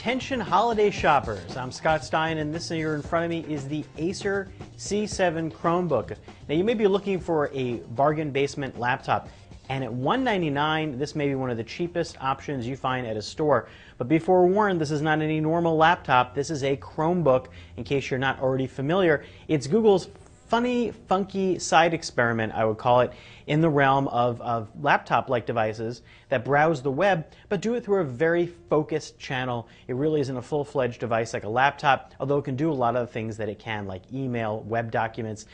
Attention holiday shoppers, I'm Scott Stein and this here in front of me is the Acer C7 Chromebook. Now you may be looking for a bargain basement laptop, and at $199 this may be one of the cheapest options you find at a store. But be forewarned, this is not any normal laptop, this is a Chromebook. In case you're not already familiar, it's Google's funny, funky side experiment, I would call it, in the realm of laptop-like devices that browse the web, but do it through a very focused channel. It really isn't a full-fledged device like a laptop, although it can do a lot of the things that it can, like email, web documents,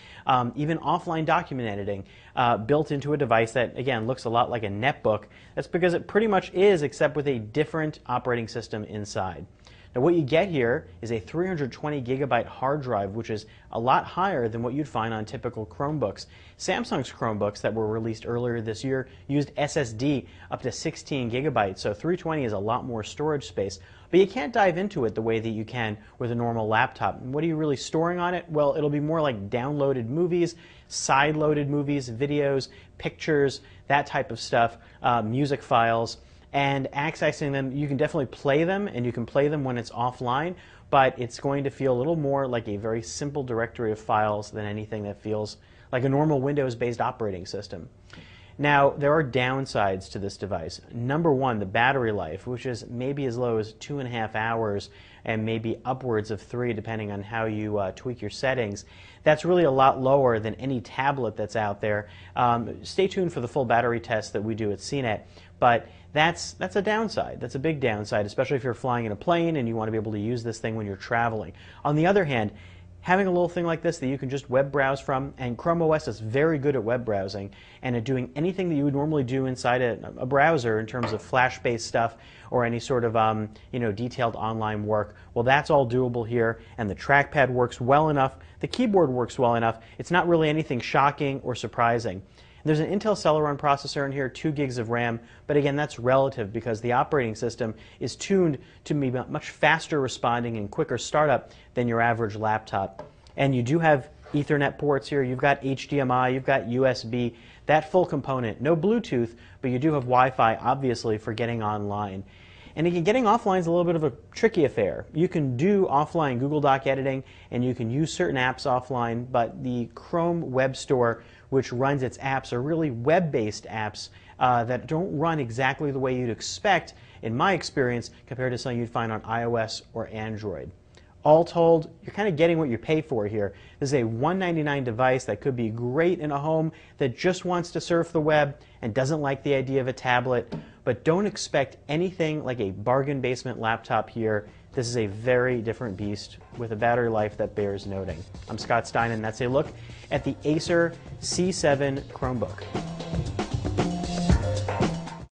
even offline document editing, built into a device that, again, looks a lot like a netbook. That's because it pretty much is, except with a different operating system inside. Now what you get here is a 320 gigabyte hard drive, which is a lot higher than what you'd find on typical Chromebooks. Samsung's Chromebooks that were released earlier this year used SSD up to 16 gigabytes, so 320 is a lot more storage space. But you can't dive into it the way that you can with a normal laptop. And what are you really storing on it? Well, it'll be more like downloaded movies, side-loaded movies, videos, pictures, that type of stuff, music files. And accessing them, you can definitely play them, and you can play them when it's offline, but it's going to feel a little more like a very simple directory of files than anything that feels like a normal Windows-based operating system. Now, there are downsides to this device. Number one, the battery life, which is maybe as low as 2.5 hours and maybe upwards of 3 depending on how you tweak your settings. That's really a lot lower than any tablet that's out there. Stay tuned for the full battery test that we do at CNET, but that's a downside. That's a big downside, especially if you're flying in a plane and you want to be able to use this thing when you're traveling. On the other hand, having a little thing like this that you can just web browse from, and Chrome OS is very good at web browsing and at doing anything that you would normally do inside a browser in terms of Flash-based stuff or any sort of detailed online work. Well, that's all doable here, and the trackpad works well enough. The keyboard works well enough. It's not really anything shocking or surprising. There's an Intel Celeron processor in here, 2 gigs of RAM, but again, that's relative because the operating system is tuned to be much faster responding and quicker startup than your average laptop. And you do have Ethernet ports here, you've got HDMI, you've got USB, that full component. No Bluetooth, but you do have Wi-Fi, obviously, for getting online. And again, getting offline is a little bit of a tricky affair. You can do offline Google Doc editing, and you can use certain apps offline, but the Chrome Web Store, which runs its apps, are really web-based apps that don't run exactly the way you'd expect, in my experience, compared to something you'd find on iOS or Android. All told, you're kind of getting what you pay for here. This is a $199 device that could be great in a home that just wants to surf the web and doesn't like the idea of a tablet, but don't expect anything like a bargain basement laptop here. This is a very different beast with a battery life that bears noting. I'm Scott Stein, and that's a look at the Acer C7 Chromebook.